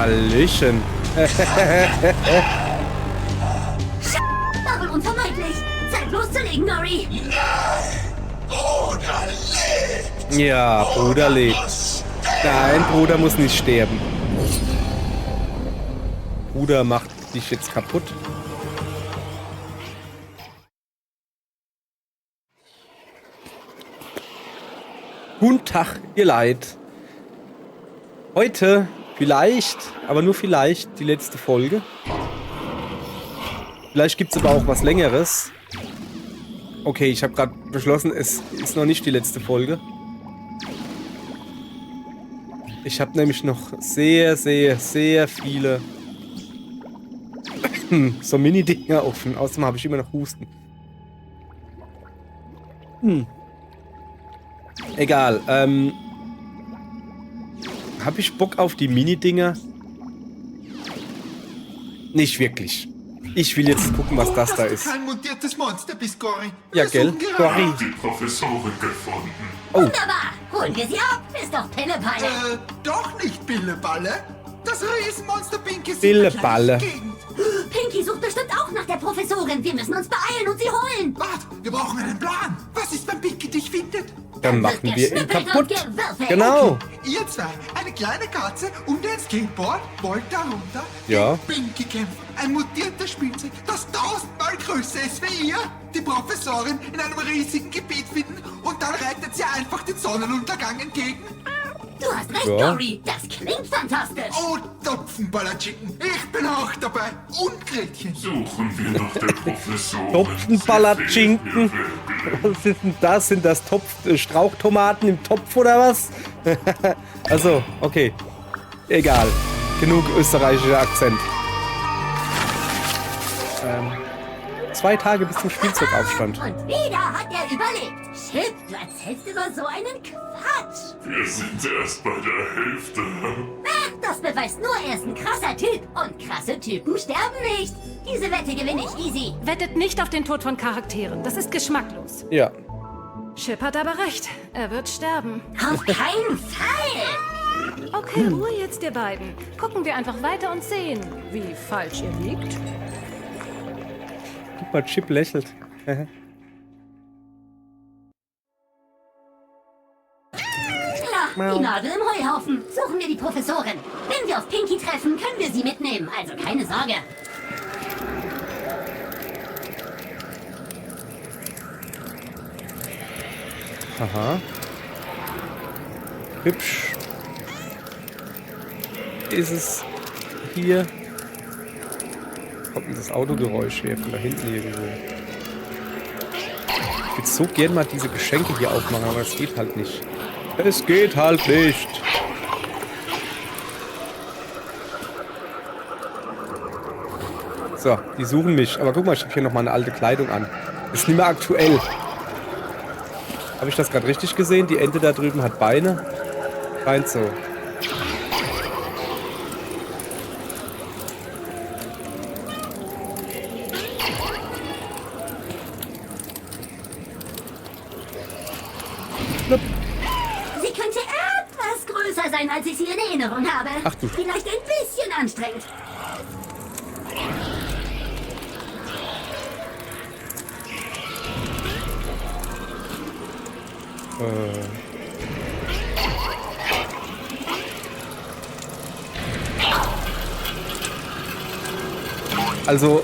Hallöchen. Double unvermeidlich. Zeit loszulegen, Nori. Bruder lebt. Ja, Bruder lebt. Nein, Bruder muss nicht sterben. Bruder macht dich jetzt kaputt. Guten Tag, ihr Leid. Heute vielleicht, aber nur vielleicht, die letzte Folge. Vielleicht gibt es aber auch was Längeres. Okay, ich habe gerade beschlossen, es ist noch nicht die letzte Folge. Ich habe nämlich noch sehr viele so Mini-Dinger offen. Außerdem habe ich immer noch Husten. Egal. Habe ich Bock auf die Mini-Dinger? Nicht wirklich. Ich will jetzt gucken, was das da ist. Kein mutiertes Monster bist, Cory. Ja, gell? Cory. Die Professorin gefunden. Wunderbar. Holen wir sie ab. Ist doch Pillepalle. Doch nicht Pilleballe. Das Riesenmonster Pinky sieht Pilleballe. eine kleine Gegend. Pinky sucht bestimmt auch nach der Professorin. Wir müssen uns beeilen und sie holen. Wart, wir brauchen einen Plan. Was ist, wenn Pinky dich findet? Dann machen wir ihn geschnippelt kaputt. und gewürfelt. Genau. Ihr zwei, eine kleine Katze und ein Skateboard, wollt darunter Ja. gegen Pinky kämpfen. Ein mutiertes Spielzeug, das 1000-mal größer ist wie ihr. Die Professorin in einem riesigen Gebiet finden und dann reitet sie einfach den Sonnenuntergang entgegen. Du hast recht, Ja. Nori. Das klingt fantastisch. Oh, Topfenballerchicken, ich bin auch dabei. Und Gretchen. Suchen wir nach der Professorin. Topfenpalatschinken. Was ist denn das? Sind das Strauchtomaten im Topf oder was? Also, okay. Egal. Genug österreichischer Akzent. 2 Tage bis zum Spielzeugaufstand. Und wieder hat er überlebt. Chip, du erzählst immer so einen Quatsch. Wir sind erst bei der Hälfte. Das beweist nur, er ist ein krasser Typ. Und krasse Typen sterben nicht. Diese Wette gewinne ich easy. Wettet nicht auf den Tod von Charakteren. Das ist geschmacklos. Ja. Chip hat aber recht. Er wird sterben. Auf keinen Fall. Okay, Ruhe jetzt, ihr beiden. Gucken wir einfach weiter und sehen, wie falsch ihr liegt. Guck mal, Chip lächelt. Klar, die Nadel im Heuhaufen. Suchen wir die Professorin. Wenn wir auf Pinky treffen, können wir sie mitnehmen. Also keine Sorge. Aha. Hübsch. Ist es hier? Kommt denn das Autogeräusch her von da hinten irgendwo? Ich würde so gern mal diese Geschenke hier aufmachen, aber es geht halt nicht. Es geht halt nicht. So, die suchen mich. Aber guck mal, ich habe hier noch mal eine alte Kleidung an. Ist nicht mehr aktuell. Habe ich das gerade richtig gesehen? Die Ente da drüben hat Beine. Scheint so. Sie könnte etwas größer sein, als ich sie in Erinnerung habe. Ach du. Vielleicht ein bisschen anstrengend. Also,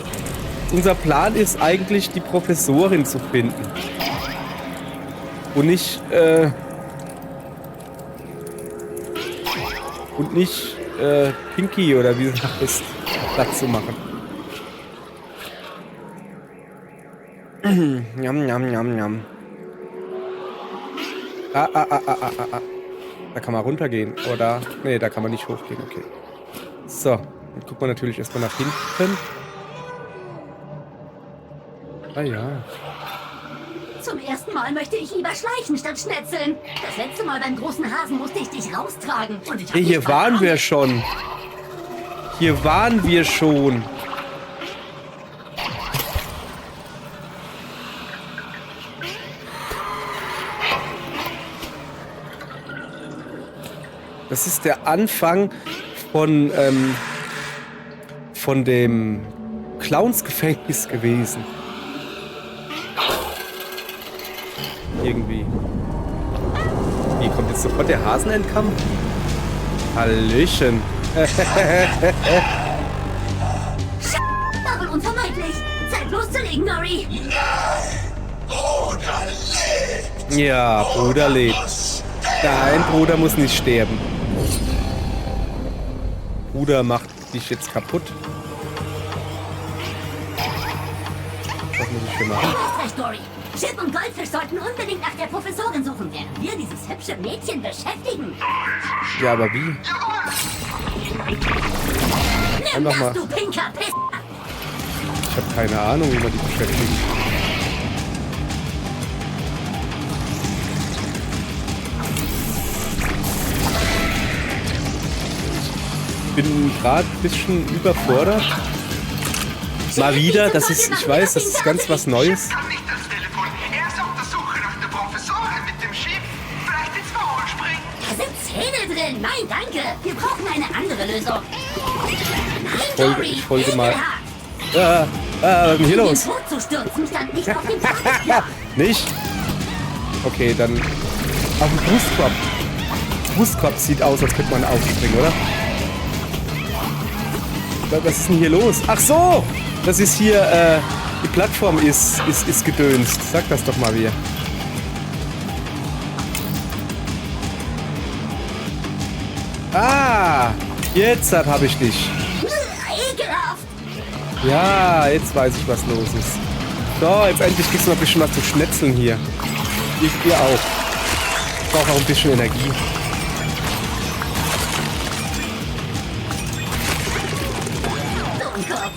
unser Plan ist eigentlich, die Professorin zu finden. Und nicht, Pinky oder wie sie heißt, Platz zu machen. Njam, njam, njam, njam. Ah. Da kann man runtergehen. Oder? Nee, da kann man nicht hochgehen. Okay. So. Dann guckt man natürlich erstmal nach hinten. Ah ja. Zum ersten Mal möchte ich lieber schleichen statt schnetzeln. Das letzte Mal beim großen Hasen musste ich dich raustragen. Und ich hab Hey, hier nicht waren mal wir schon. Hier waren wir schon. Das ist der Anfang von dem Clownsgefängnis gewesen. Irgendwie. Wie kommt jetzt sofort der Hasenendkampf? Hallöchen. War wohl unvermeidlich. Zeit loszulegen, Dory. Ja, Bruder lebt. Dein Bruder muss nicht sterben. Bruder macht dich jetzt kaputt. Was muss ich hier machen? Du hast recht, Dory. Chip und Goldfisch sollten unbedingt nach der Professorin suchen, während wir dieses hübsche Mädchen beschäftigen. Ja, aber wie? Nimm Einfach das, mal. du pinker Piss. Ich habe keine Ahnung, wie man die beschäftigt. Ich bin gerade ein bisschen überfordert. Mal wieder, das ist, ich weiß, das ist ganz was Neues. Kann nicht ans Telefon. Er ist auf der Suche nach der Professorin mit dem Schiff. Vielleicht ins Maul springen. Da sind Zähne drin. Nein, danke. Wir brauchen eine andere Lösung. Nein, Dory. Ich folge mal. ekelhaft. Was ist denn hier Den los? Tod zu stürzen stand nicht auf dem Tagesplan. Nicht? Okay, dann auf dem Brustkorb. Brustkorb sieht aus, als könnte man aufspringen, oder? Was ist denn hier los? Ach so! Das ist hier, die Plattform ist gedönst. Sag das doch mal wieder. Ah! Jetzt habe ich dich. Ekelhaft. Ja, jetzt weiß ich, was los ist. So, jetzt endlich gibt's noch ein bisschen was zu schnetzeln hier. Ihr auch. Ich brauche auch ein bisschen Energie. Dummkopf.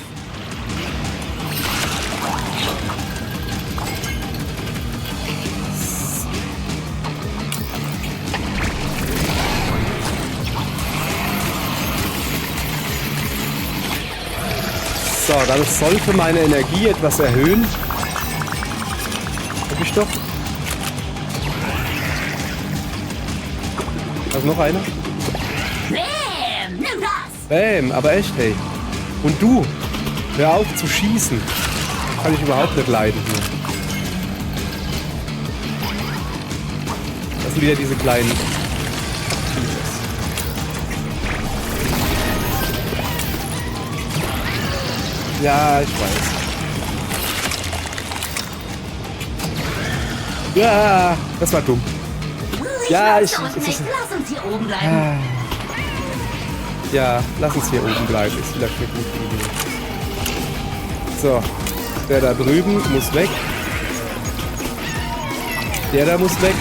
So, dann sollte meine Energie etwas erhöhen. Hab ich doch. Also noch einer? Bäm. Nimm das. Bäm, aber echt, hey. Und du, hör auf zu schießen. Kann ich überhaupt nicht leiden hier. Das sind wieder diese kleinen... Ja, ich weiß. Ja, das war dumm. Ja, Lass uns hier oben bleiben. Ja, lass uns hier oben bleiben. Ist vielleicht eine gute Idee. So, der da drüben muss weg. Der da muss weg.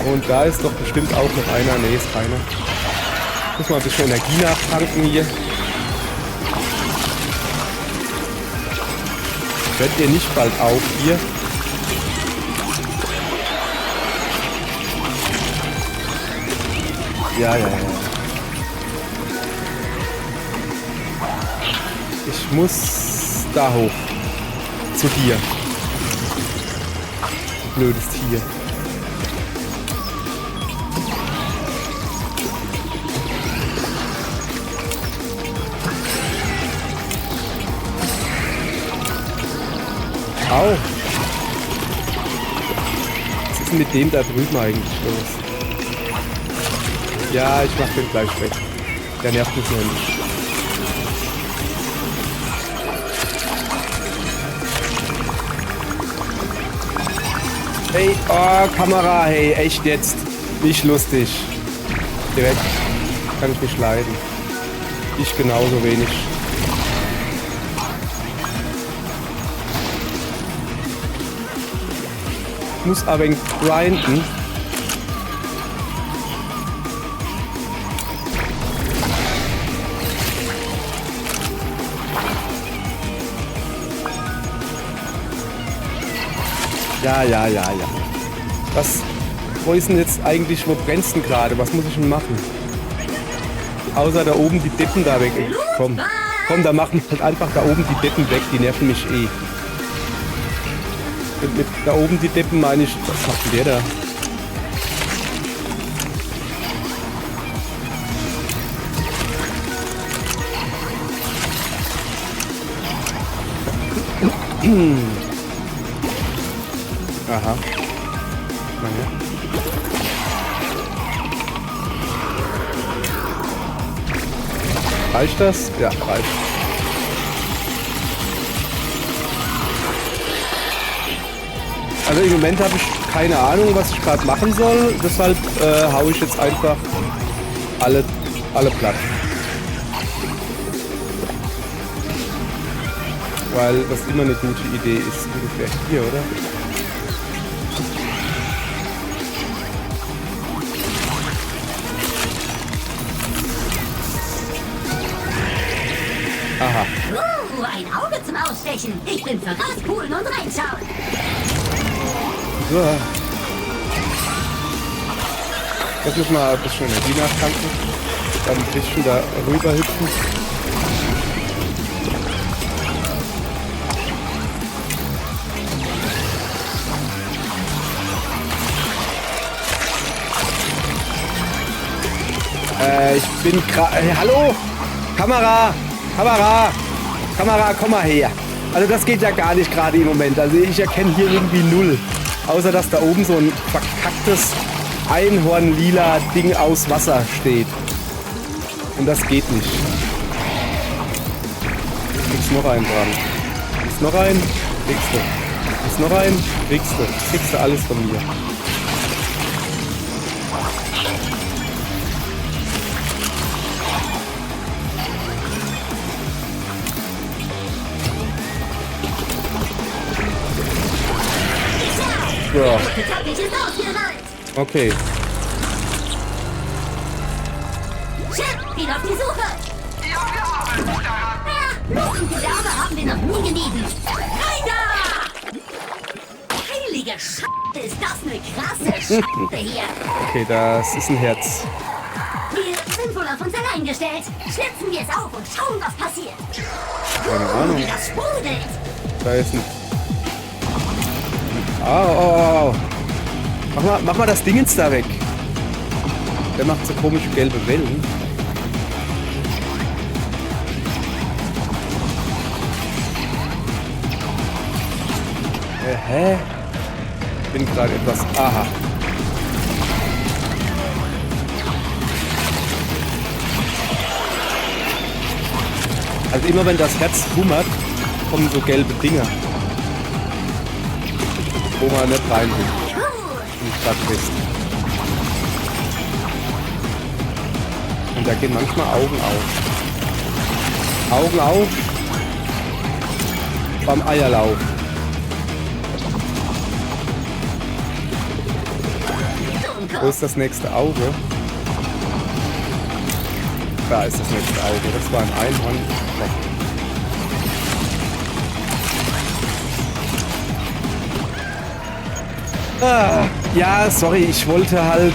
Und da ist doch bestimmt auch noch einer. Nee, ist keiner. Muss mal ein bisschen Energie nachtanken hier. Hört ihr nicht bald auf hier? Ja. Ich muss da hoch. Zu dir. Blödes Tier. Au. Was ist denn mit dem da drüben eigentlich los? Ja, ich mach den gleich weg. Der nervt mich noch nicht. Hey, oh, Kamera, hey, echt jetzt. Nicht lustig. Geh weg. Kann ich nicht leiden. Ich genauso wenig. Ich muss aber grinden. Ja. Was? Wo ist denn jetzt eigentlich, wo brennst denn gerade? Was muss ich denn machen? Außer da oben die Deppen da weg. Komm, da machen halt einfach da oben die Deppen weg. Die nerven mich eh. Und mit da oben die Deppen meine ich, was macht denn der da? Aha. Naja. Reicht das? Ja, reicht. Also im Moment habe ich keine Ahnung, was ich gerade machen soll. Deshalb hau ich jetzt einfach alle platt. Weil das immer eine gute Idee ist. Ungefähr hier, oder? Aha. Ein Auge zum Ausstechen. Ich bin für rauspulen und reinschauen. So. Jetzt müssen wir ein bisschen Energie nachtanken. Dann ein bisschen da rüber hüpfen. Ich bin gerade... hallo? Kamera, komm mal her. Also das geht ja gar nicht gerade im Moment. Also ich erkenne hier irgendwie null. Außer dass da oben so ein verkacktes Einhorn-lila Ding aus Wasser steht. Und das geht nicht. Kriegst noch einen dran. Kriegst noch einen, kriegst du. Kriegst noch einen, kriegst du. Kriegst du alles von mir. Ja. Okay. Chef, geht auf die Suche. Ja, wir arbeiten daran. Luft und Gewerbe haben wir noch nie gemieden. Rein da! Heilige Scheiße, ist das eine krasse Scheiße hier. Okay, das ist ein Herz. Wir sind wohl auf uns allein gestellt. Schlitzen wir es auf und schauen, was passiert. Keine Ahnung. Wie das sprudelt. Da ist ein... Au. Mach mal das Dingens da weg. Der macht so komische gelbe Wellen. Hä? Bin gerade etwas... Aha. Also immer wenn das Herz bummert, kommen so gelbe Dinger. Wo man nicht rein will. Bin ich grad fest. Und da gehen manchmal Augen auf. Augen auf. Beim Eierlauf. Wo ist das nächste Auge? Da ist das nächste Auge. Das war ein Einhorn. Ja, sorry, ich wollte halt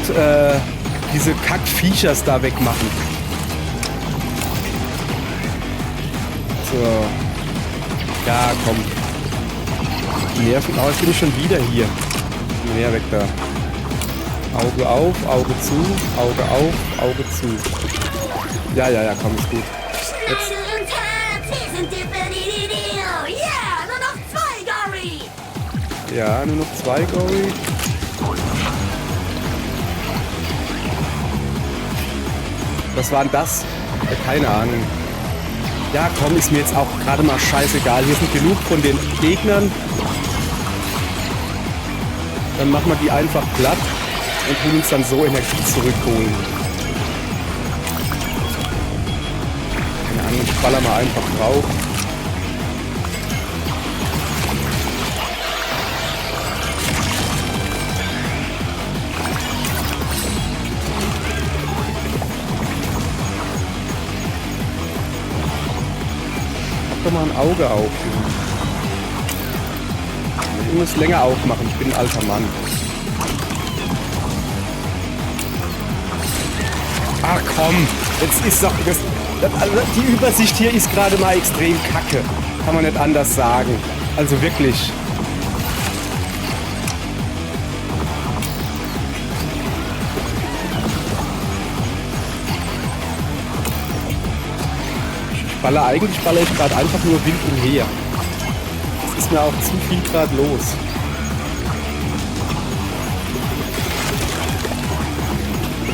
diese Kackviechers da wegmachen. So. Ja, komm. Nerven. Aber jetzt bin ich schon wieder hier. Mehr weg da. Auge auf, Auge zu, Auge auf, Auge zu. Ja, komm, ist gut. Jetzt. Schneider und Herz, wir sind die Bedidio. Yeah, nur noch 2, Gory. Ja, nur noch 2, Gory. Was war denn das? Ja, keine Ahnung. Ja, komm, ist mir jetzt auch gerade mal scheißegal. Hier sind genug von den Gegnern. Dann machen wir die einfach platt und tun uns dann so Energie zurückholen. Keine Ahnung, ich baller mal einfach drauf. Mach doch mal ein Auge auf. Ich muss länger aufmachen, ich bin ein alter Mann. Ach komm, jetzt ist doch... also die Übersicht hier ist gerade mal extrem kacke. Kann man nicht anders sagen. Also wirklich. Eigentlich baller ich gerade einfach nur wild umher. ist mir auch zu viel gerade los.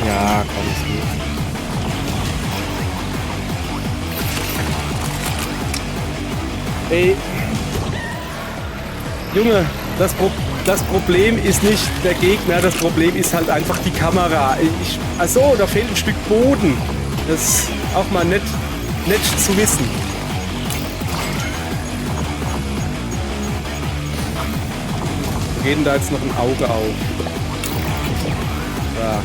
Ja, komm, ist gut. Ey, Junge, das Problem ist nicht der Gegner, das Problem ist halt einfach die Kamera. Achso, da fehlt ein Stück Boden. Das ist auch mal nett zu wissen. Wo geht denn da jetzt noch ein Auge auf? Da.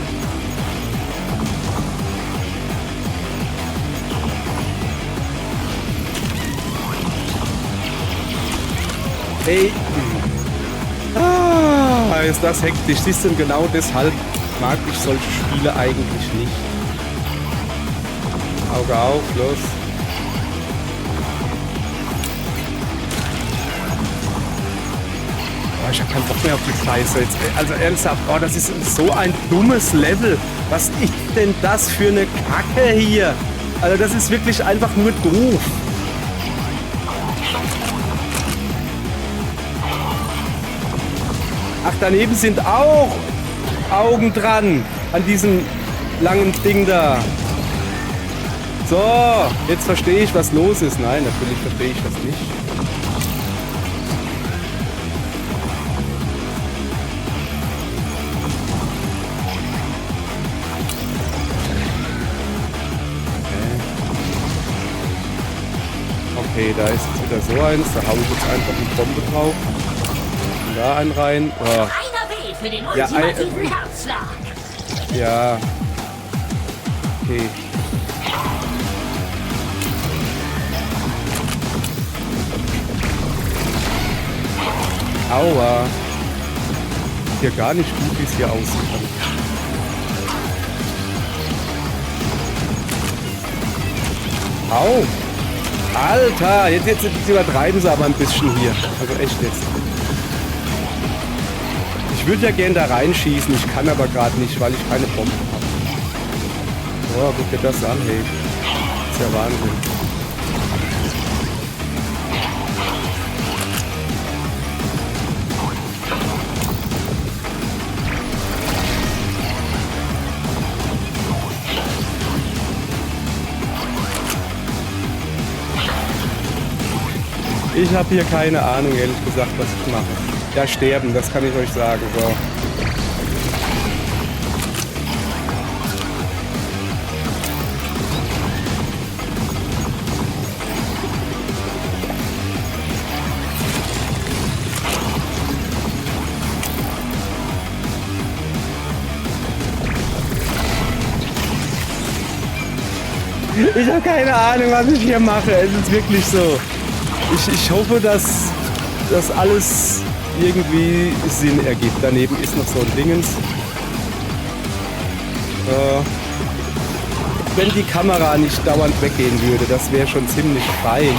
Ey. Ist das hektisch. Siehst du, genau deshalb mag ich solche Spiele eigentlich nicht. Auge auf, los. Oh, ich hab keinen Bock mehr auf die Scheiße jetzt. Also ernsthaft, oh, das ist so ein dummes Level. Was ist denn das für eine Kacke hier? Also das ist wirklich einfach nur doof. Ach, daneben sind auch Augen dran an diesem langen Ding da. So, jetzt verstehe ich, was los ist. Nein, natürlich verstehe ich das nicht. Okay, da ist jetzt wieder so eins. Da hau ich jetzt einfach eine Bombe drauf. Und da einen rein. Oh. Einer will für den ultimativen Herzschlag. Ja. Okay. Aua. Hier gar nicht gut, wie es hier aussieht. Au. Alter, jetzt übertreiben sie aber ein bisschen hier. Also echt jetzt. Ich würde ja gern da reinschießen, ich kann aber gerade nicht, weil ich keine Bomben habe. Oh, guck dir das an, hey. Das ist ja Wahnsinn. Ich habe hier keine Ahnung, ehrlich gesagt, was ich mache. Ja, sterben, das kann ich euch sagen. So. Ich habe keine Ahnung, was ich hier mache. Es ist wirklich so. Ich hoffe, dass das alles irgendwie Sinn ergibt. Daneben ist noch so ein Dingens. Wenn die Kamera nicht dauernd weggehen würde, das wäre schon ziemlich fein.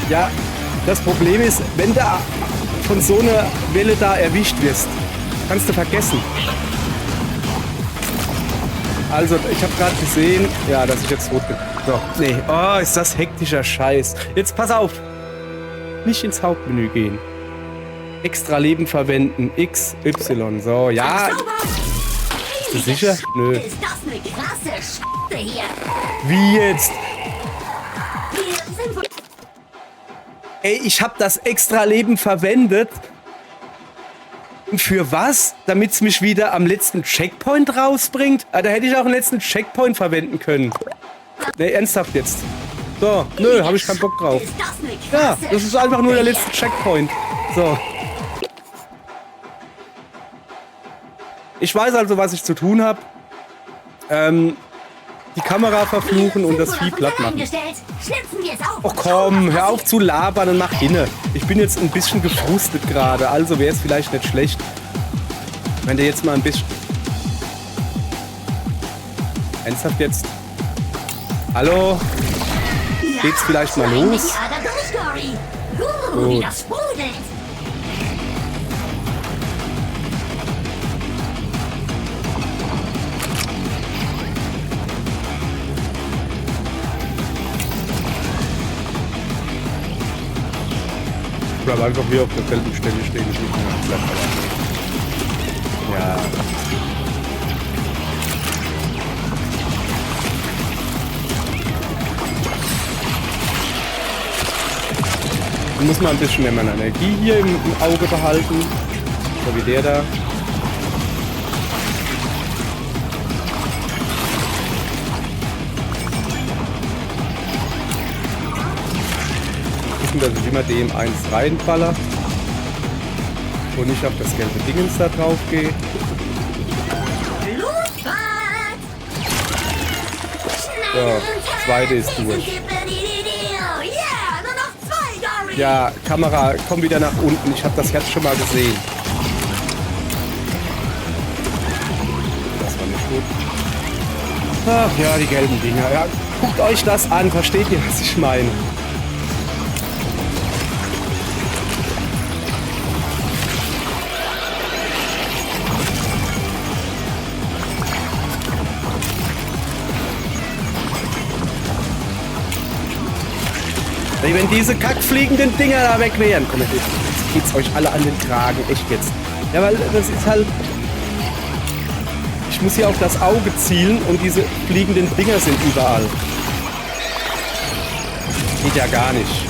Ja, das Problem ist, wenn du von so einer Welle da erwischt wirst, kannst du vergessen. Also, ich habe gerade gesehen, ja, dass ich jetzt tot bin. So, nee, oh, ist das hektischer Scheiß. Jetzt pass auf, nicht ins Hauptmenü gehen. Extra Leben verwenden, X, Y, so, ja. Bist du sicher? Nö. Ist das eine krasse Scheiße hier? Wie jetzt? Wir sind wohl... Ey, ich habe das extra Leben verwendet. Und für was? Damit es mich wieder am letzten Checkpoint rausbringt? Da hätte ich auch einen letzten Checkpoint verwenden können. Ne, ernsthaft jetzt. So, nö, habe ich keinen Bock drauf. Ist das eine Ja, krasse das ist einfach nur der Scheiße letzte Checkpoint. So. Ich weiß also, was ich zu tun habe. Die Kamera verfluchen und das Vieh platt machen. Oh komm, hör auf zu labern und mach hinne. Ich bin jetzt ein bisschen gefrustet gerade, also wäre es vielleicht nicht schlecht, wenn der jetzt mal ein bisschen... Ernsthaft jetzt? Hallo? Geht's vielleicht mal los? wie Gut. das sprudelt. Ich bleib einfach hier auf derselben Stelle stehen. Ich nicht mehr abklettern. Ja. Da muss man ein bisschen mehr Energie hier im Auge behalten. So wie der da. Gucken, dass ich immer dem eins reinballer. Und nicht auf das gelbe Dingens da drauf gehe. Blutbad! So, zweite ist durch. Ja, nur noch 2, Dory! Ja, Kamera, komm wieder nach unten. Ich habe das Herz schon mal gesehen. Das war nicht gut. Ach ja, die gelben Dinger. Ja, guckt euch das an. Versteht ihr, was ich meine? Ey, wenn diese kackfliegenden Dinger da weg wären. Komm, jetzt geht's euch alle an den Kragen. Echt jetzt. Ja, weil das ist halt... Ich muss hier auf das Auge zielen und diese fliegenden Dinger sind überall. Geht ja gar nicht.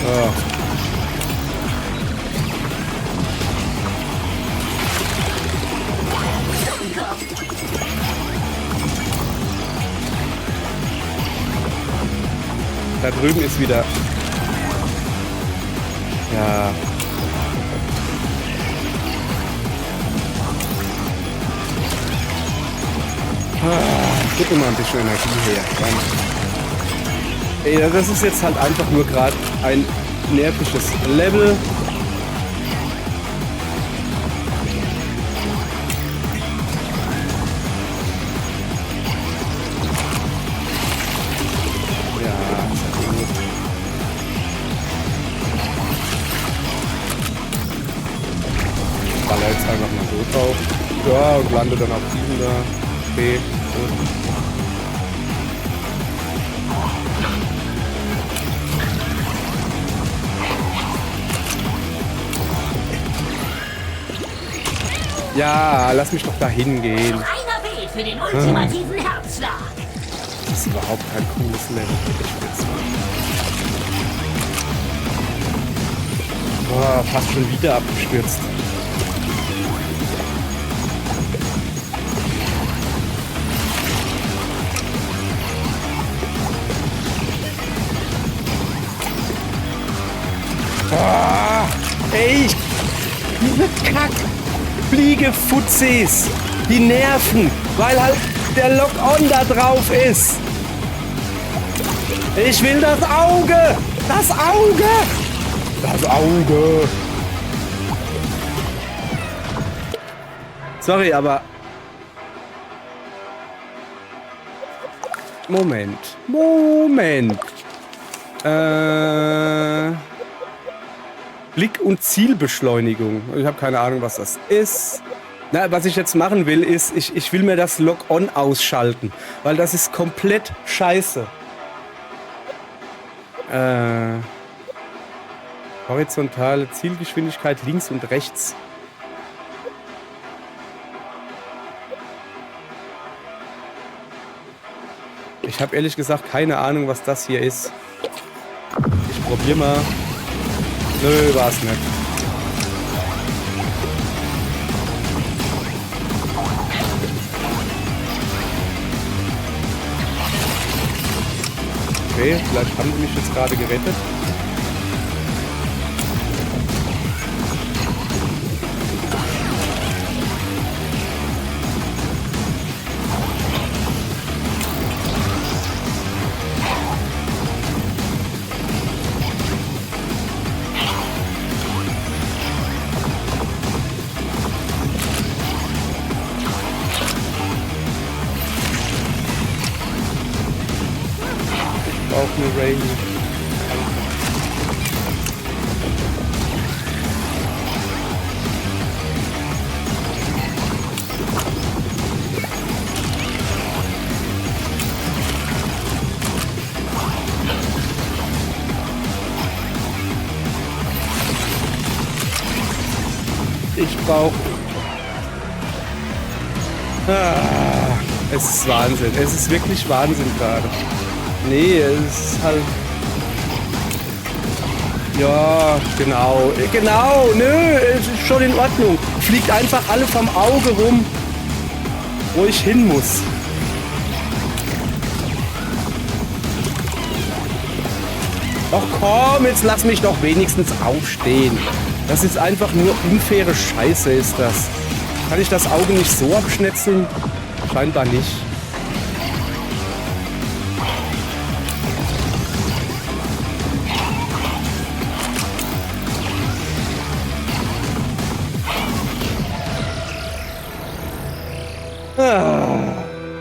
Oh. Da drüben ist wieder... Ja... Gib mir mal ein bisschen Energie her. Ey, das ist jetzt halt einfach nur gerade ein nervisches Level. Ja, ist ja gut. Baller jetzt einfach mal so drauf. Ja, und lande dann auf diesen da. Okay, gut. Ja, lass mich doch da hingehen. Reiner Weg für den ultimativen Herzschlag. Das ist überhaupt kein cooles Level. Boah, fast schon wieder abgestürzt. Ah, ey, diese Kack-Fliege-Fuzis, die nerven, weil halt der Lock-On da drauf ist. Ich will das Auge! Das Auge! Das Auge! Sorry, aber... Moment. Blick- und Zielbeschleunigung. Ich habe keine Ahnung, was das ist. Na, was ich jetzt machen will, ist, ich will mir das Lock-On ausschalten. Weil das ist komplett scheiße. Horizontale Zielgeschwindigkeit links und rechts. Ich habe ehrlich gesagt keine Ahnung, was das hier ist. Ich probiere mal. Nö, war's nicht. Okay, vielleicht haben sie mich jetzt gerade gerettet. Auch eine Rain. Ich brauche... es ist Wahnsinn. Es ist wirklich Wahnsinn gerade. Nee, es ist halt... Ja, genau. Genau, nö, es ist schon in Ordnung. Fliegt einfach alle vom Auge rum, wo ich hin muss. Doch komm, jetzt lass mich doch wenigstens aufstehen. Das ist einfach nur unfaire Scheiße, ist das. Kann ich das Auge nicht so abschnetzeln? Scheinbar nicht.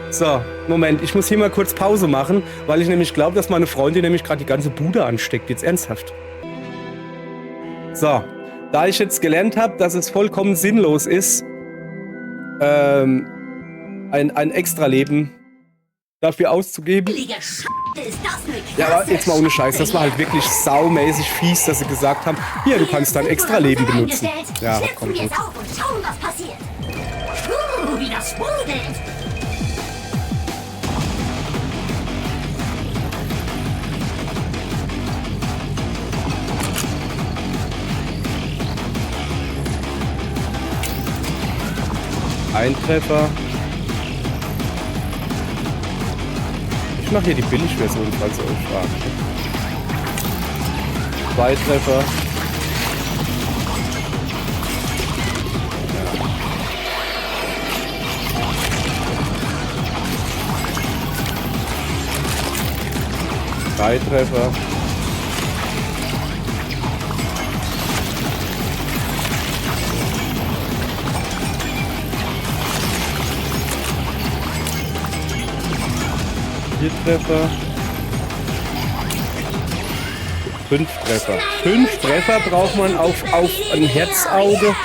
So, Moment, ich muss hier mal kurz Pause machen, weil ich nämlich glaube, dass meine Freundin nämlich gerade die ganze Bude ansteckt. Jetzt ernsthaft. So, da ich jetzt gelernt habe, dass es vollkommen sinnlos ist, ein Extra-Leben dafür auszugeben. Ja, aber jetzt mal ohne Scheiß, das war halt wirklich saumäßig fies, dass sie gesagt haben, hier, du kannst dein Extra-Leben benutzen. Ja, komm gut. Wie das sprudelt! Ein Treffer. Ich mache hier die Billigversion, falls ihr euch fragt. 2 Treffer. Ja. 3 Treffer. Treffer. 5 Treffer. 5 Treffer braucht man auf ein Herzauge.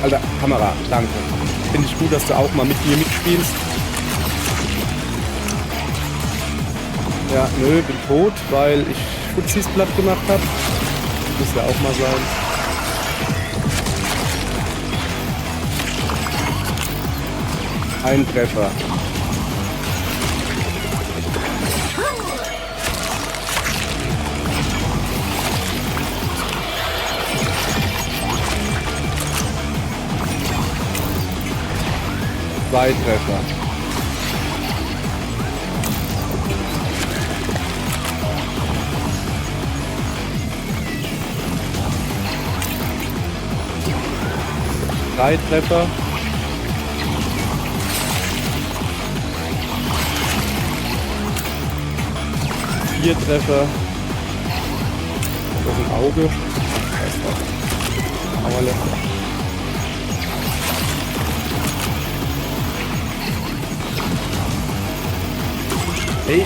Alter, Kamera, danke. Finde ich gut, dass du auch mal mit mir mitspielst. Ja, nö, bin tot, weil ich Fuzis platt gemacht habe. Muss ja auch mal sein. Ein Treffer. Zwei Treffer. Drei Treffer. 4 Treffer. Das ist ein Auge. Auerle. Hey.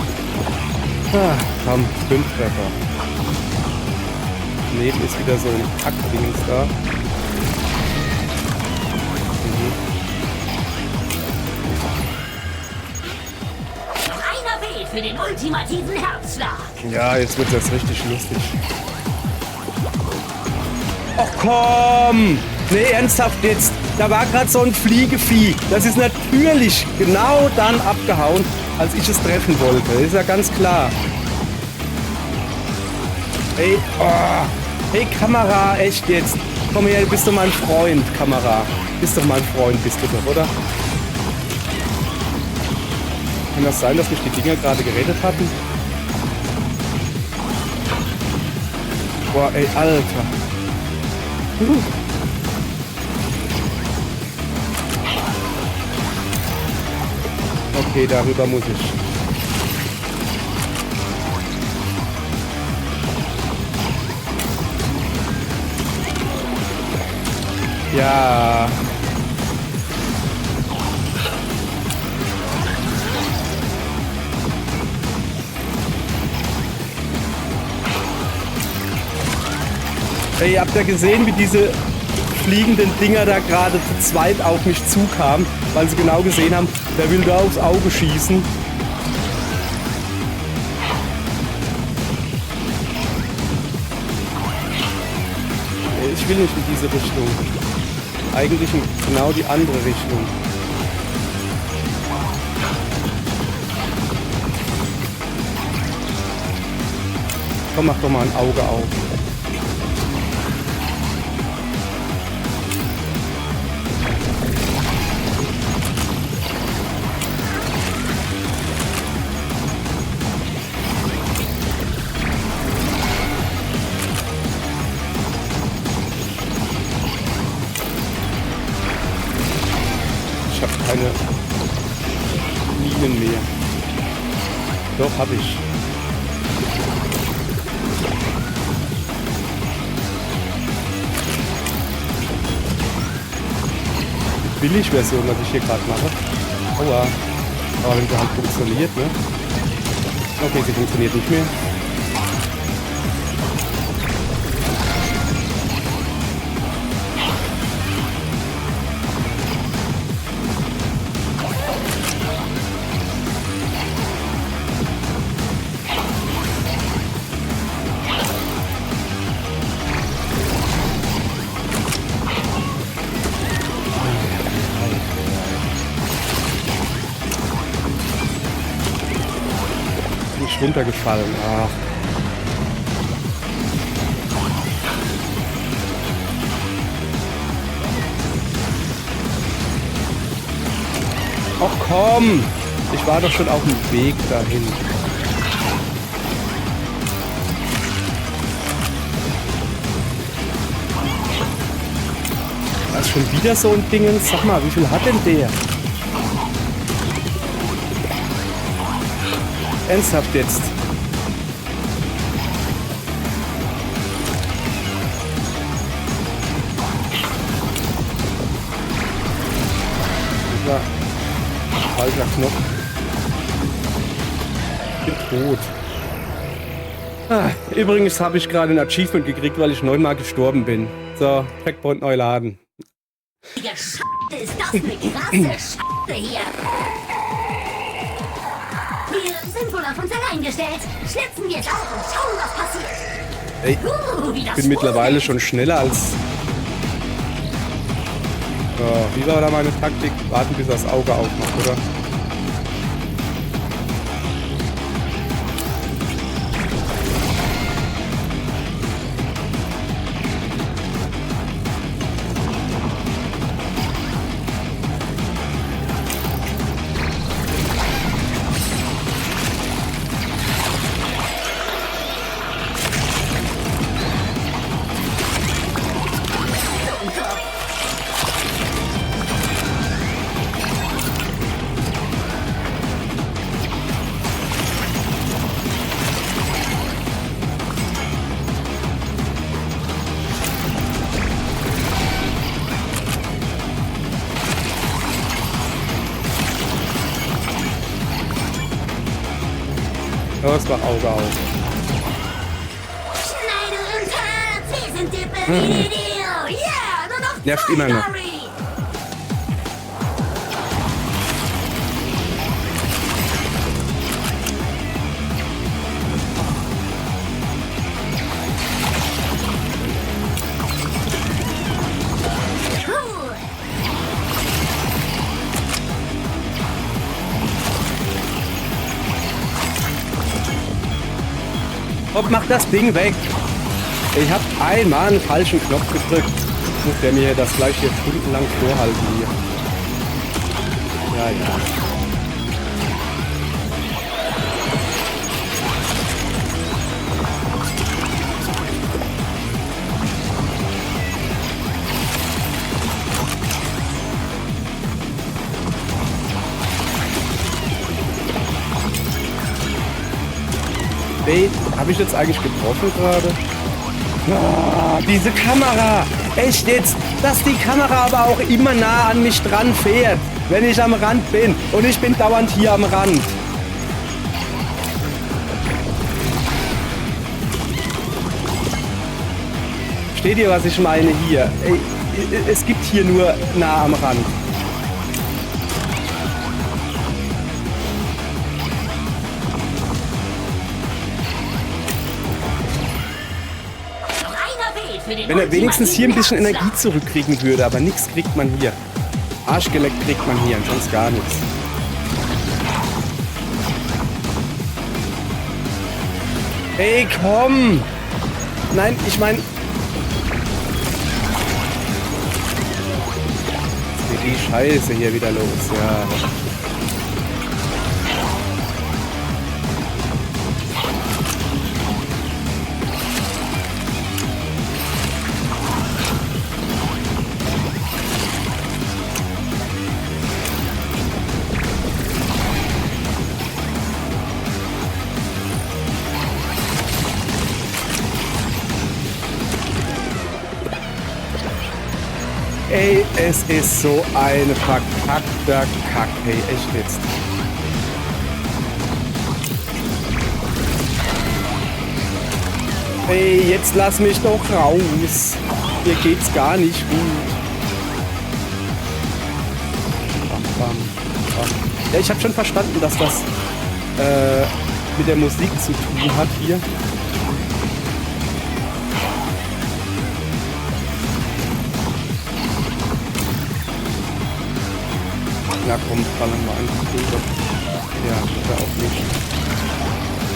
Komm, 5 Treffer. Neben ist wieder so ein Hackdingens da. Für den ultimativen Herzschlag. Ja, jetzt wird das richtig lustig. Ach komm! Nee, ernsthaft jetzt. Da war gerade so ein Fliegevieh. Das ist natürlich genau dann abgehauen, als ich es treffen wollte. Ist ja ganz klar. Hey, oh. Hey Kamera, echt jetzt. Komm her, bist du mein Freund, Kamera. Bist doch mein Freund, bist du doch, oder? Kann das sein, dass mich die Dinger gerade gerettet hatten? Boah, ey, Alter. Okay, darüber muss ich. Ja. Ey, habt ihr gesehen, wie diese fliegenden Dinger da gerade zu zweit auf mich zukamen, weil sie genau gesehen haben, der will da aufs Auge schießen. will nicht in diese Richtung. Eigentlich in genau die andere Richtung. Komm, mach doch mal ein Auge auf. Ich habe keine Minen mehr. Doch, habe ich. Billig-Version, was ich hier gerade mache. Aua. Aber wenn sie halt funktioniert, ne? Okay, sie funktioniert nicht mehr. Runtergefallen. Ach. Ach komm! Ich war doch schon auf dem Weg dahin. Das ist schon wieder so ein Ding. Sag mal, wie viel hat denn der? Ernsthaft jetzt. Das war falscher Knopf. Ich bin tot. Übrigens habe ich gerade ein Achievement gekriegt, weil ich 9-mal gestorben bin. So, Checkpoint neu laden. Scheiße, ist das eine krasse Scheiße hier. Wir sind wohl auf uns allein gestellt. Schlitzen wir es auf und schauen, was passiert. Ey, ich bin mittlerweile schon schneller als... So, wie war da meine Taktik? Warten, bis das Auge aufmacht, oder? Los, mach Auge auf. Schneide und Herz, wir sind die Video. Ja, nur noch Nervt immer noch. Story. Cool. Hopp, mach das Ding weg. Ich habe einmal einen falschen Knopf gedrückt. Muss der mir das gleich hier stundenlang vorhalten hier. Ja, ja. Wen habe ich jetzt eigentlich getroffen gerade? Ah, diese Kamera! Echt jetzt, dass die Kamera aber auch immer nah an mich dran fährt, wenn ich am Rand bin. Und ich bin dauernd hier am Rand. Steht ihr, was ich meine hier? Ey, es gibt hier nur nah am Rand. für den Wenn er wenigstens hier ein bisschen ultimativen Energie zurückkriegen würde, aber nichts kriegt man hier. Arschgeleckt kriegt man hier, sonst gar nichts. Ey, komm! Nein, ich meine... Jetzt geht die Scheiße hier wieder los, ja. Ey, es ist so eine verkackter Kack. Hey, echt jetzt. Ey, jetzt lass mich doch raus. Mir geht's gar nicht gut. Bam, bam, bam. Ja, ich habe schon verstanden, dass das mit der Musik zu tun hat hier. Na komm, fallen wir einfach drüber. Ja, oder auch nicht.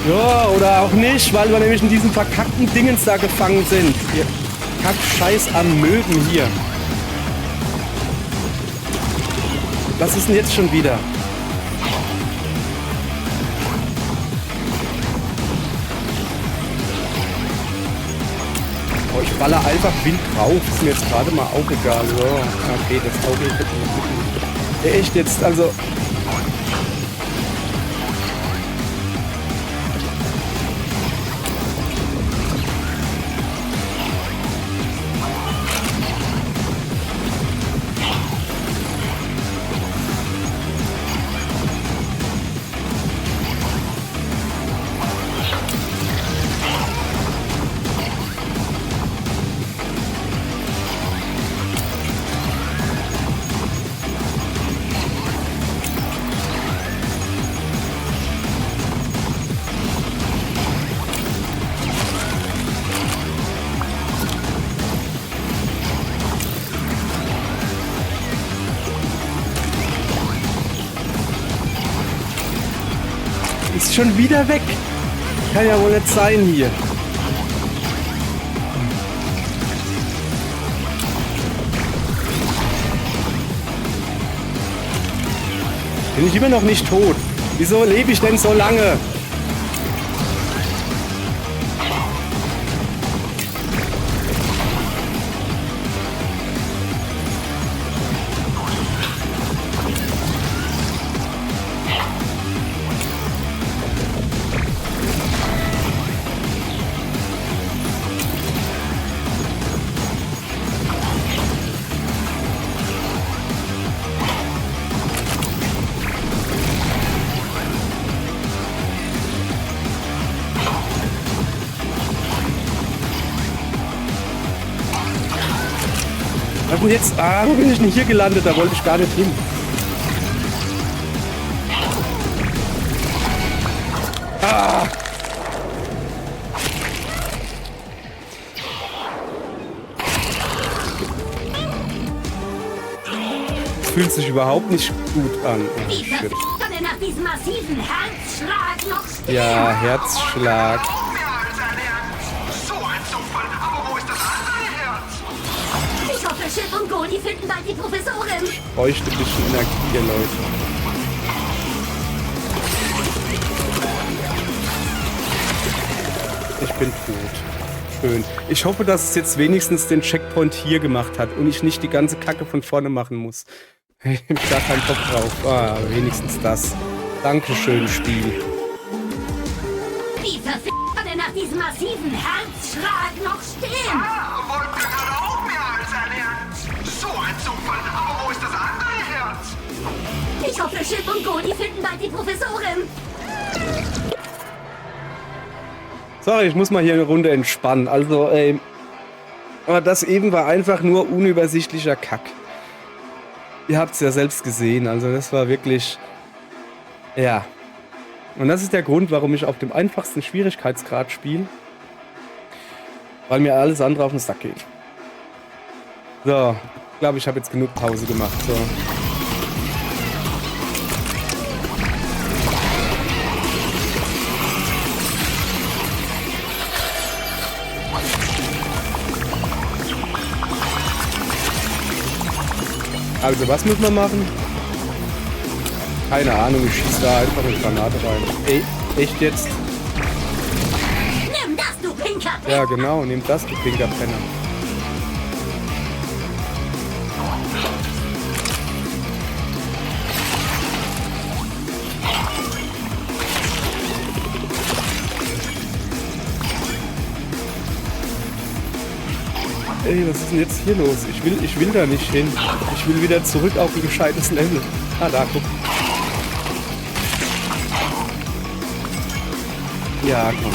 Ja, oder auch nicht, weil wir nämlich in diesen verkackten Dingens da gefangen sind. Hier, Kack-Scheiß am Mögen hier. Was ist denn jetzt schon wieder? Oh, ich baller einfach wild drauf. Ist mir jetzt gerade mal auch egal. So, okay, das Auge ist ja, echt jetzt, also... Ist schon wieder weg. Kann ja wohl nicht sein hier. Bin ich immer noch nicht tot? Wieso lebe ich denn so lange? Und jetzt, wo bin ich denn hier gelandet? Da wollte ich gar nicht hin. Das fühlt sich überhaupt nicht gut an. Oh, Wie shit. kann er nach diesem massiven Herzschlag noch stehen? Ja, Herzschlag. So ein Zufall. Aber wo ist das andere Herz? Ich hoffe, Chip und Goldie finden bald die Professorin. Bräuchte ein bisschen Energie hier, Leute. Ich bin tot. Schön. Ich hoffe, dass es jetzt wenigstens den Checkpoint hier gemacht hat und ich nicht die ganze Kacke von vorne machen muss. Ich hab gar keinen Bock drauf. Wenigstens das. Dankeschön, Spiel. Wie verfickt kann er nach diesem massiven Herzschlag noch stehen? Wollten wir gerade auch mehr als ein Herz? So ein Zufall. Aber wo ist das andere Herz? Ich hoffe, Chip und Goldie finden bald die Professorin. Sorry, ich muss mal hier eine Runde entspannen. Also, aber das eben war einfach nur unübersichtlicher Kack. Ihr habt es ja selbst gesehen. Also das war wirklich... Ja. Und das ist der Grund, warum ich auf dem einfachsten Schwierigkeitsgrad spiele. Weil mir alles andere auf den Sack geht. So, ich glaube, ich habe jetzt genug Pause gemacht. So. Also, was müssen wir machen? Keine Ahnung, ich schieße da einfach eine Granate rein. Ey, echt jetzt? Nimm das, du pinker Penner! Ja, genau, nehmt das, du pinker Penner. Ey, was ist denn jetzt hier los? Ich will da nicht hin. Ich will wieder zurück auf ein gescheites Level. Ah, da, guck. Ja, komm.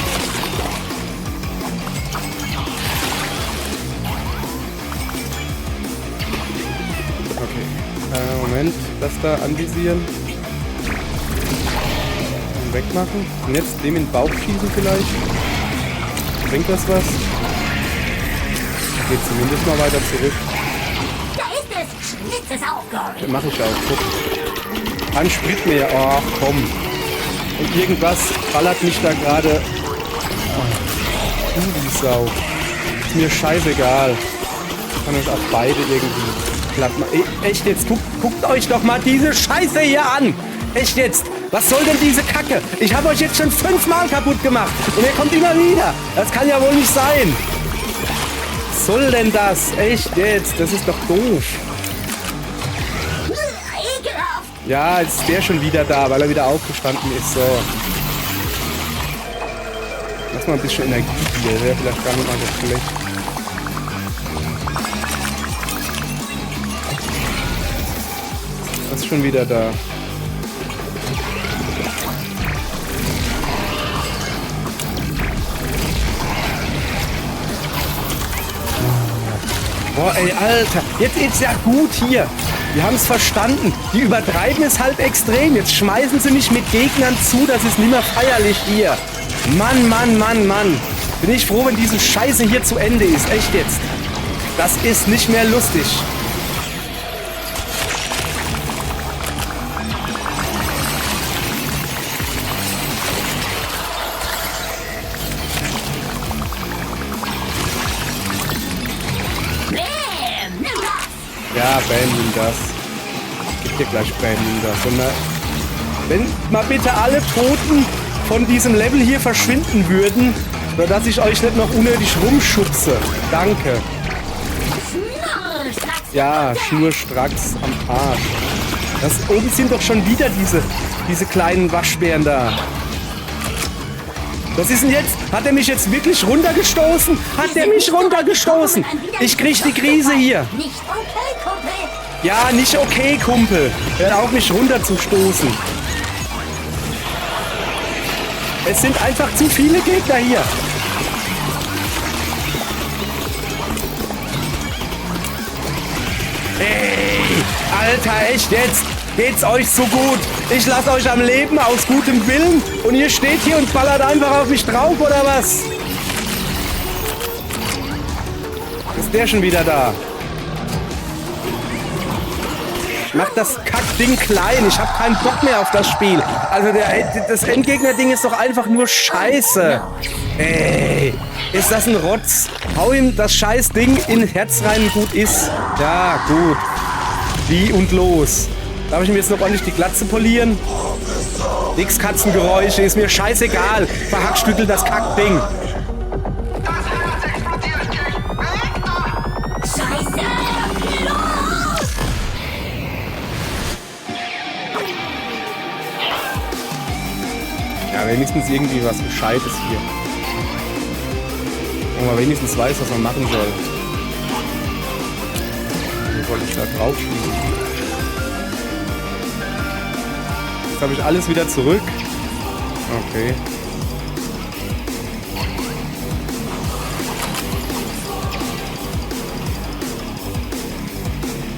Okay. Moment. Das da anvisieren. Und wegmachen. Und jetzt dem in den Bauch schießen vielleicht. Bringt das was? Geht zumindest mal weiter zurück. Da ist es! Schlitz es auf, Gory! Mach ich auch, guck. Ansprit mir, oh komm. Und irgendwas ballert mich da gerade. Oh, die Sau. Ist mir scheißegal. Ich kann euch auch beide irgendwie platt machen. Ey, echt jetzt, guckt euch doch mal diese Scheiße hier an. Echt jetzt. Was soll denn diese Kacke? Ich habe euch jetzt schon 5-mal kaputt gemacht. Und ihr kommt immer wieder. Das kann ja wohl nicht sein. Was soll denn das? Echt jetzt? Das ist doch doof. Ekelhaft! Ja, jetzt ist der schon wieder da, weil er wieder aufgestanden ist. So. Lass mal ein bisschen Energie hier. Wäre vielleicht gar nicht mal so schlecht. Das ist schon wieder da. Boah, ey, Alter. Jetzt ist ja gut hier. Wir haben es verstanden. Die übertreiben es halt extrem. Jetzt schmeißen sie mich mit Gegnern zu. Das ist nimmer feierlich hier. Mann, Mann, Mann, Mann. Bin ich froh, wenn diese Scheiße hier zu Ende ist. Echt jetzt. Das ist nicht mehr lustig. Bäm! Nimm das! Ja, Bam, nimm das. Ich dir gleich Bam, nimm das. Und wenn mal bitte alle Toten von diesem Level hier verschwinden würden, sodass ich euch nicht noch unnötig rumschubse. Danke. Schnurstracks! Ja, schnurstracks am Arsch. Das oben sind doch schon wieder diese kleinen Waschbären da. Was ist denn jetzt? Hat er mich jetzt wirklich runtergestoßen? Hat er mich runtergestoßen? Ich krieg die Krise hier. Nicht okay, Kumpel! Ja, nicht okay, Kumpel. Hör auf, mich runterzustoßen. Es sind einfach zu viele Gegner hier. Ey, Alter, echt jetzt? Geht's euch so gut? Ich lasse euch am Leben aus gutem Willen und ihr steht hier und ballert einfach auf mich drauf, oder was? Ist der schon wieder da? Mach das Kackding klein. Ich hab keinen Bock mehr auf das Spiel. Also das Endgegner-Ding ist doch einfach nur Scheiße. Ey, ist das ein Rotz? Hau ihm das Scheiß-Ding in Herz rein und gut ist. Ja, gut. Wie und los. Darf ich mir jetzt noch ordentlich die Glatze polieren? Nix Katzengeräusche, ist mir scheißegal. Verhackstückel das Kackding. Das Herz explodiert gleich. Weg da! Scheiße! Los! Ja, wenigstens irgendwie was Gescheites hier. Wo man wenigstens weiß, was man machen soll. Wie soll ich da drauf schießen? Jetzt habe ich alles wieder zurück. Okay.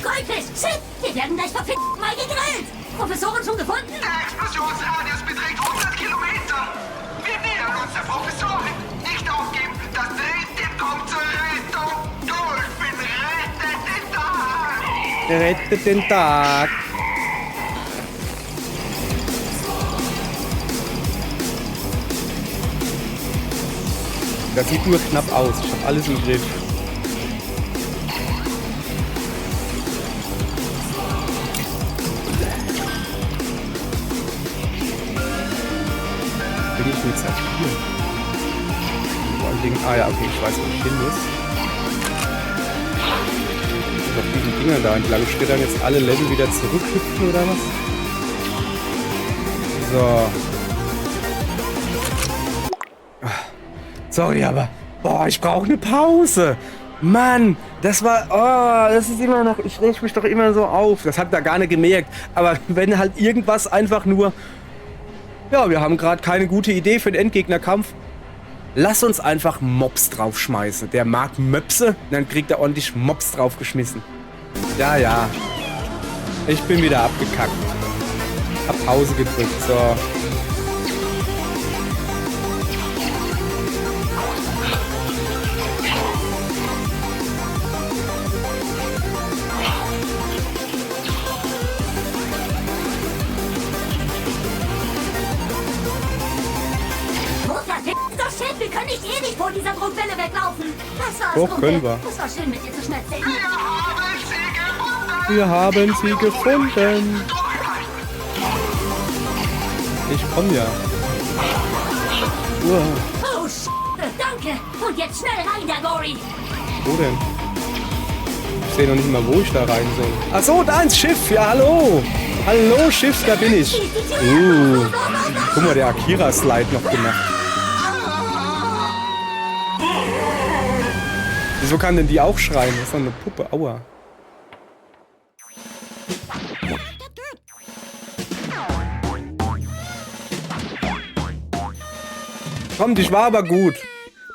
Goldfisch, shit! Wir werden gleich verfickt mal gegrillt! Professorin schon gefunden? Der Explosionsradius beträgt 100 Kilometer. Wir nähern uns der Professorin. Nicht aufgeben, das Drehteam kommt Rettet den Tag. Das sieht nur knapp aus. Ich habe alles im Griff. Bin ich mit Saphir? Vor allen Dingen. Ah ja, okay, ich weiß, wo ich hin muss. Auf diesen Dingern da entlang. Ich will dann jetzt alle Level wieder zurückhüpfen oder was? So. Sorry, aber boah, ich brauche eine Pause. Mann, das war, oh, das ist immer noch, ich reg mich doch immer so auf. Das hat da gar nicht gemerkt. Aber wenn halt irgendwas einfach nur, ja, wir haben gerade keine gute Idee für den Endgegnerkampf. Lass uns einfach Mobs draufschmeißen. Der mag Möpse, dann kriegt er ordentlich Mobs draufgeschmissen. Ja, ja. Ich bin wieder abgekackt. Hab Pause gedrückt, so. Wir können nicht ewig vor dieser Druckwelle weglaufen. Das war's, Doch, Kumpel. können wir. Das war schön, mit dir zu schnetzeln. Wir haben sie gefunden. Ich komm ja. Oh, danke. Und jetzt schnell rein, der Gory. Wo denn? Ich sehe noch nicht mal, wo ich da rein soll. Ach so, da ins Schiff. Ja, hallo. Hallo, Schiff, da bin ich. Guck mal, der Akira-Slide noch gemacht. Wieso kann denn die auch schreien? Das ist doch eine Puppe. Aua. Kommt, ich war aber gut.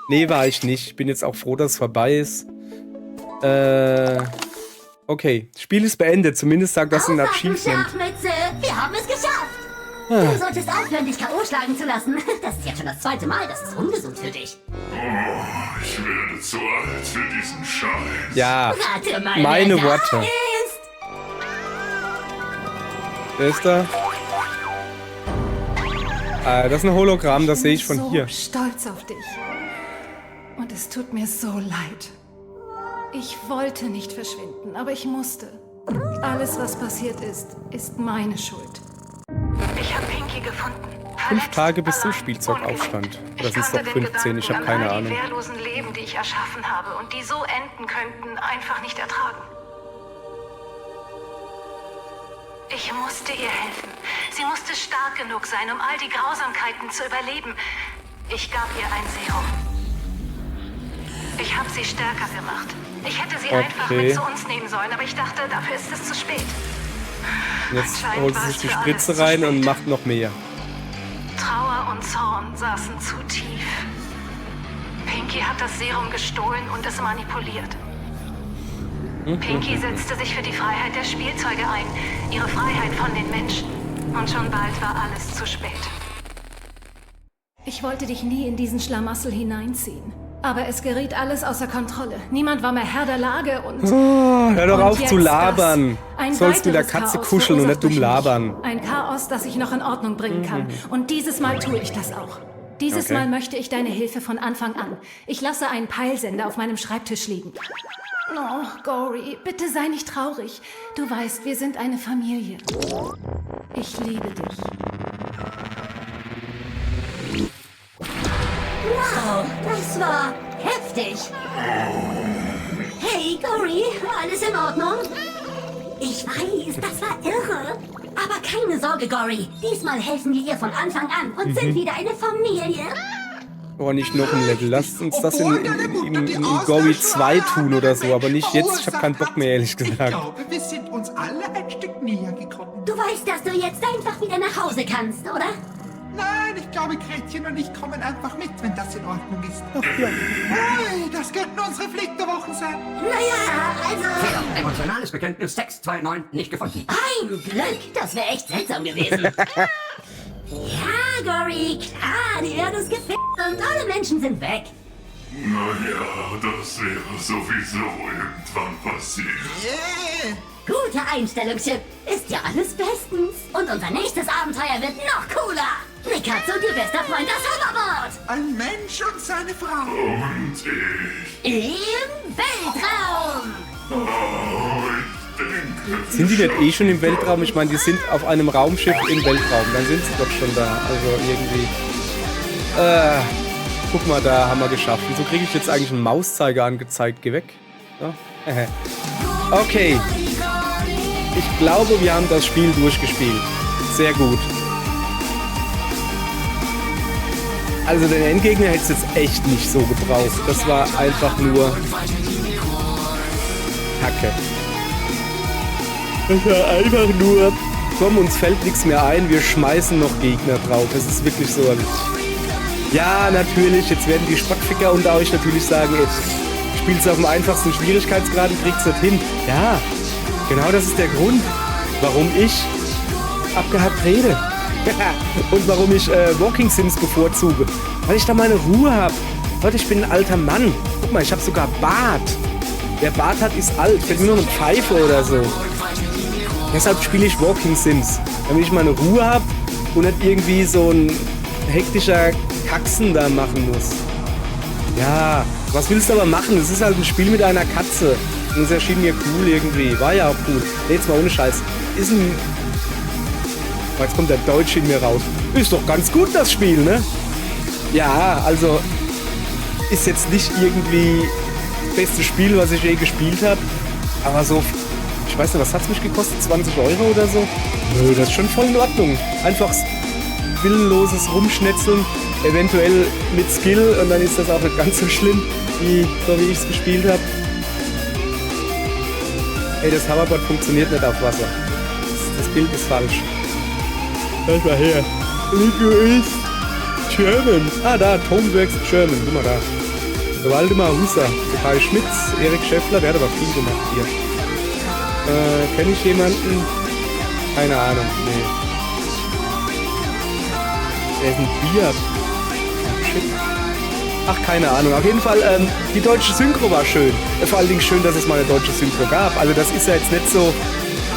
Nee, war ich nicht. Ich bin jetzt auch froh, dass es vorbei ist. Okay. Spiel ist beendet. Zumindest sagt das ein Achievement. Wir haben es geschafft. Du solltest aufhören, dich K.O. schlagen zu lassen. Das ist jetzt schon das 2. Mal. Das ist ungesund für dich. Oh, ich werde zu alt für diesen Scheiß. Ja, Rate mal, meine wer da Worte. ist. Wer ist da? Das ist ein Hologramm, das sehe ich von so hier. Stolz auf dich. Und es tut mir so leid. Ich wollte nicht verschwinden, aber ich musste. Alles, was passiert ist, ist meine Schuld. Ich habe Pinky gefunden. 5 Tage bis zum Spielzeugaufstand. Oder sind es doch 15? Ich habe keine Ahnung. Die wehrlosen Leben, die ich erschaffen habe und die so enden könnten, einfach nicht ertragen. Ich musste ihr helfen. Sie musste stark genug sein, um all die Grausamkeiten zu überleben. Ich gab ihr ein Serum. Ich habe sie stärker gemacht. Ich hätte sie einfach mit zu uns nehmen sollen, aber ich dachte, dafür ist es zu spät. Jetzt holt sie sich die Spritze rein und macht noch mehr. Trauer und Zorn saßen zu tief. Pinky hat das Serum gestohlen und es manipuliert. Pinky setzte sich für die Freiheit der Spielzeuge ein, ihre Freiheit von den Menschen. Und schon bald war alles zu spät. Ich wollte dich nie in diesen Schlamassel hineinziehen. Aber es geriet alles außer Kontrolle. Niemand war mehr Herr der Lage und... Oh, hör doch und auf zu jetzt labern. Ein Sollst mit der weiteres Katze Chaos kuscheln und nicht dumm verursacht durch labern. mich. Ein Chaos, das ich noch in Ordnung bringen kann. Und dieses Mal tue ich das auch. Dieses Okay. Mal möchte ich deine Hilfe von Anfang an. Ich lasse einen Peilsender auf meinem Schreibtisch liegen. Oh, Gory, bitte sei nicht traurig. Du weißt, wir sind eine Familie. Ich liebe dich. Wow, das war heftig. Hey, Gory, alles in Ordnung? Ich weiß, das war irre. Aber keine Sorge, Gory. Diesmal helfen wir ihr von Anfang an und sind wieder eine Familie. Oh, nicht noch ein Level. Lasst uns das in Gory 2 tun oder so, aber nicht jetzt. Ich habe keinen Bock mehr, ehrlich Ich gesagt. glaube, wir sind uns alle ein Stück näher gekommen. Du weißt, dass du jetzt einfach wieder nach Hause kannst, oder? Nein, ich glaube, Gretchen und ich kommen einfach mit, wenn das in Ordnung ist. Ach ja. Hey, das könnten unsere Flitterwochen sein. Naja, also... Emotionales Bekenntnis Text 2.9 nicht gefunden. Ein Glück, das wäre echt seltsam gewesen. Ja, Gory, klar, die Erde ist gefickt und alle Menschen sind weg. Naja, das wäre sowieso irgendwann passiert. Yeah. Gute Einstellung, Chip. Ist ja alles bestens. Und unser nächstes Abenteuer wird noch cooler. Nikatsu, ihr bester Freund, das Hoverboard. Ein Mensch und seine Frau. Und ich. Im Weltraum. Oh, ich denke. Sind die nicht eh schon im Weltraum? Ich meine, die sind auf einem Raumschiff im Weltraum. Dann sind sie doch schon da. Also irgendwie. Guck mal, da haben wir geschafft. Wieso kriege ich jetzt eigentlich einen Mauszeiger angezeigt? Geh weg. Ja. Okay. Ich glaube, wir haben das Spiel durchgespielt. Sehr gut. Also den Endgegner hätte es jetzt echt nicht so gebraucht. Das war einfach nur Kacke. Das war einfach nur, komm, uns fällt nichts mehr ein, wir schmeißen noch Gegner drauf. Das ist wirklich so. Ja, natürlich, jetzt werden die Spottficker unter euch natürlich sagen, ey, spielst du auf dem einfachsten Schwierigkeitsgrad und kriegst das hin. Ja, genau das ist der Grund, warum ich abgehackt rede. Und warum ich Walking Sims bevorzuge. Weil ich da meine Ruhe habe. Leute, ich bin ein alter Mann. Guck mal, ich habe sogar Bart. Wer Bart hat, ist alt. Fällt mir nur eine Pfeife oder so. Deshalb spiele ich Walking Sims. Damit ich meine Ruhe habe und nicht irgendwie so ein hektischer Kaxen da machen muss. Ja, was willst du aber machen? Es ist halt ein Spiel mit einer Katze. Und es erschien mir cool irgendwie. War ja auch cool. Nee, jetzt mal ohne Scheiß. Ist ein... Jetzt kommt der Deutsche in mir raus. Ist doch ganz gut, das Spiel, ne? Ja, also... Ist jetzt nicht irgendwie das beste Spiel, was ich je gespielt habe. Aber so... Ich weiß nicht, was hat's mich gekostet? 20 € oder so? Nö, das ist schon voll in Ordnung. Einfach willenloses Rumschnetzeln. Eventuell mit Skill. Und dann ist das auch nicht ganz so schlimm, wie ich es gespielt habe. Ey, das Hoverboard funktioniert nicht auf Wasser. Das Bild ist falsch. Halt mal her. Nico ist German. Ah, da, Toneworks German. Guck mal da. Waldemar Husser, Kai Schmitz, Erik Schäffler, der hat aber viel gemacht hier. Kenne ich jemanden? Keine Ahnung, nee. Der ist ein Bier. Shit. Ach, keine Ahnung. Auf jeden Fall, die deutsche Synchro war schön. Vor allen Dingen schön, dass es mal eine deutsche Synchro gab. Also das ist ja jetzt nicht so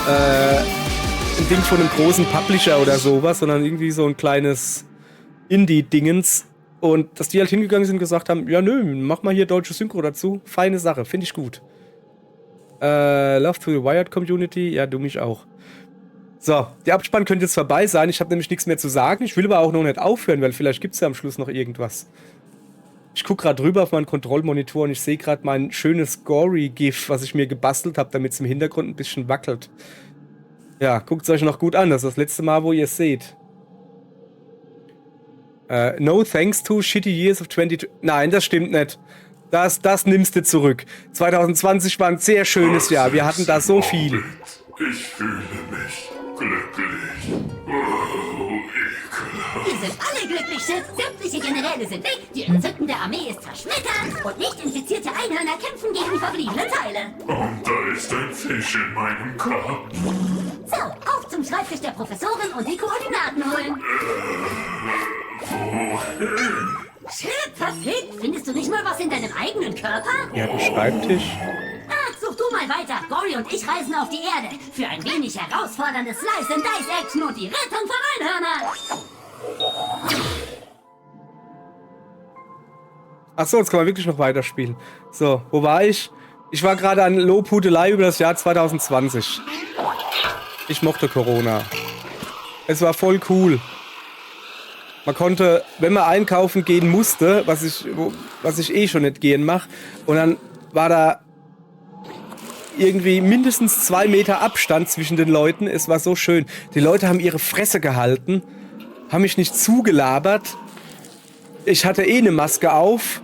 ein Ding von einem großen Publisher oder sowas, sondern irgendwie so ein kleines Indie-Dingens. Und dass die halt hingegangen sind und gesagt haben, ja nö, mach mal hier deutsche Synchro dazu. Feine Sache, finde ich gut. Love to the Wired Community, ja, du mich auch. So, der Abspann könnte jetzt vorbei sein. Ich habe nämlich nichts mehr zu sagen. Ich will aber auch noch nicht aufhören, weil vielleicht gibt es ja am Schluss noch irgendwas. Ich gucke gerade rüber auf meinen Kontrollmonitor und ich sehe gerade mein schönes Gory-GIF, was ich mir gebastelt habe, damit es im Hintergrund ein bisschen wackelt. Ja, guckt es euch noch gut an. Das ist das letzte Mal, wo ihr es seht. No thanks to shitty years of 22... Nein, das stimmt nicht. Das nimmst du zurück. 2020 war ein sehr schönes Jahr. Wir hatten da so viel. Ich fühle mich glücklich. Oh, ekelhaft. Wir sind alle glücklich, Chip. Sämtliche Generäle sind weg, die entzückende Armee ist zerschmettert und nicht infizierte Einhörner kämpfen gegen die verbliebenen Teile. Und da ist ein Fisch in meinem Korb. So, auf zum Schreibtisch der Professorin und die Koordinaten holen. Wohin? Chip, verfickt! Findest du nicht mal was in deinem eigenen Körper? Ja, der Schreibtisch. Ach, such du mal weiter. Gory und ich reisen auf die Erde. Für ein wenig herausfordernde Slice-and-Dice-Action und die Rettung von Einhörnern. Achso, jetzt kann man wirklich noch weiterspielen. So, wo war ich? Ich war gerade an Lobhudelei über das Jahr 2020. Ich mochte Corona. Es war voll cool. Man konnte, wenn man einkaufen gehen musste, was ich eh schon nicht gehen mache, und dann war da irgendwie mindestens 2 Meter Abstand zwischen den Leuten. Es war so schön. Die Leute haben ihre Fresse gehalten, haben mich nicht zugelabert. Ich hatte eh eine Maske auf,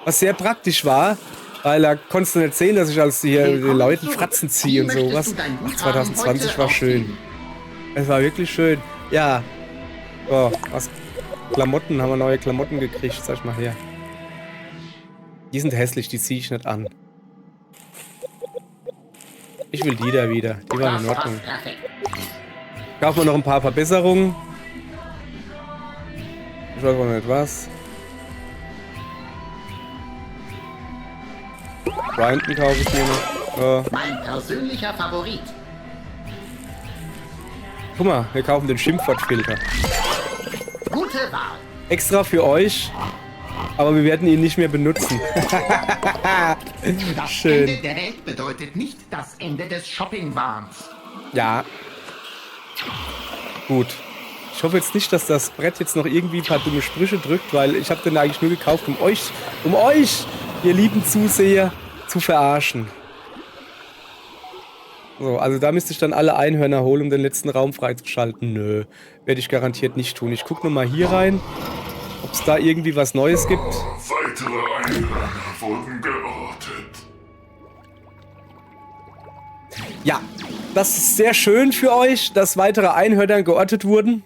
was sehr praktisch war, weil da konntest du nicht sehen, dass ich als hier den Leuten Fratzen ziehe und sowas. Ach, 2020 war schön. Es war wirklich schön. Ja. So, was? Klamotten, haben wir neue Klamotten gekriegt, sag ich mal her. Die sind hässlich, die ziehe ich nicht an. Ich will die da wieder. Die waren in Ordnung. Kaufen wir noch ein paar Verbesserungen. Ich weiß auch nicht was. Grinden kaufe ich mir noch. Mein persönlicher Favorit. Guck mal, wir kaufen den Schimpfwortfilter. Gute Wahl. Extra für euch, aber wir werden ihn nicht mehr benutzen. Das Schön. Ende der Welt bedeutet nicht das Ende des Shopping-Wahns. Ja. Gut. Ich hoffe jetzt nicht, dass das Brett jetzt noch irgendwie ein paar dumme Sprüche drückt, weil ich habe den eigentlich nur gekauft, um euch, ihr lieben Zuseher, zu verarschen. So, also da müsste ich dann alle Einhörner holen, um den letzten Raum freizuschalten. Nö, werde ich garantiert nicht tun. Ich gucke nochmal hier rein, ob es da irgendwie was Neues gibt. Weitere Einhörner wurden geortet. Ja, das ist sehr schön für euch, dass weitere Einhörner geortet wurden.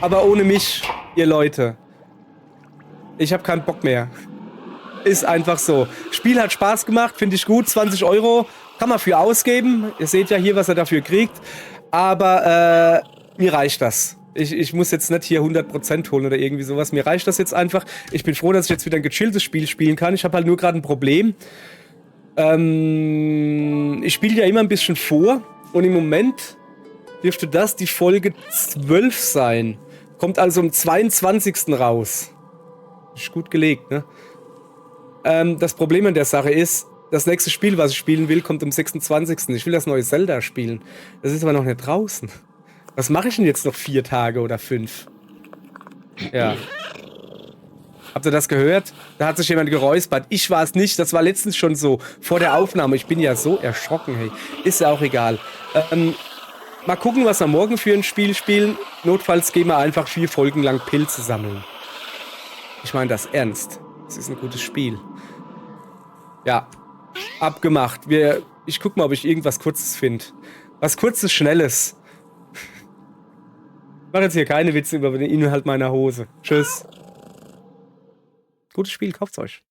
Aber ohne mich, ihr Leute. Ich habe keinen Bock mehr. Ist einfach so. Spiel hat Spaß gemacht, finde ich gut. 20 € kann man für ausgeben. Ihr seht ja hier, was er dafür kriegt. Aber mir reicht das. Ich muss jetzt nicht hier 100% holen oder irgendwie sowas. Mir reicht das jetzt einfach. Ich bin froh, dass ich jetzt wieder ein gechilltes Spiel spielen kann. Ich habe halt nur gerade ein Problem. Ich spiele ja immer ein bisschen vor. Und im Moment dürfte das die Folge 12 sein. Kommt also am 22. raus. Ist gut gelegt, ne? Das Problem an der Sache ist, das nächste Spiel, was ich spielen will, kommt am 26. Ich will das neue Zelda spielen. Das ist aber noch nicht draußen. Was mache ich denn jetzt noch 4 Tage oder 5? Ja. Habt ihr das gehört? Da hat sich jemand geräuspert. Ich war es nicht. Das war letztens schon so. Vor der Aufnahme. Ich bin ja so erschrocken, hey. Ist ja auch egal. Mal gucken, was wir morgen für ein Spiel spielen. Notfalls gehen wir einfach 4 Folgen lang Pilze sammeln. Ich meine das ernst. Das ist ein gutes Spiel. Ja. Abgemacht. Ich guck mal, ob ich irgendwas Kurzes finde. Was Kurzes, Schnelles. Ich mache jetzt hier keine Witze über den Inhalt meiner Hose. Tschüss. Gutes Spiel, kauft's euch.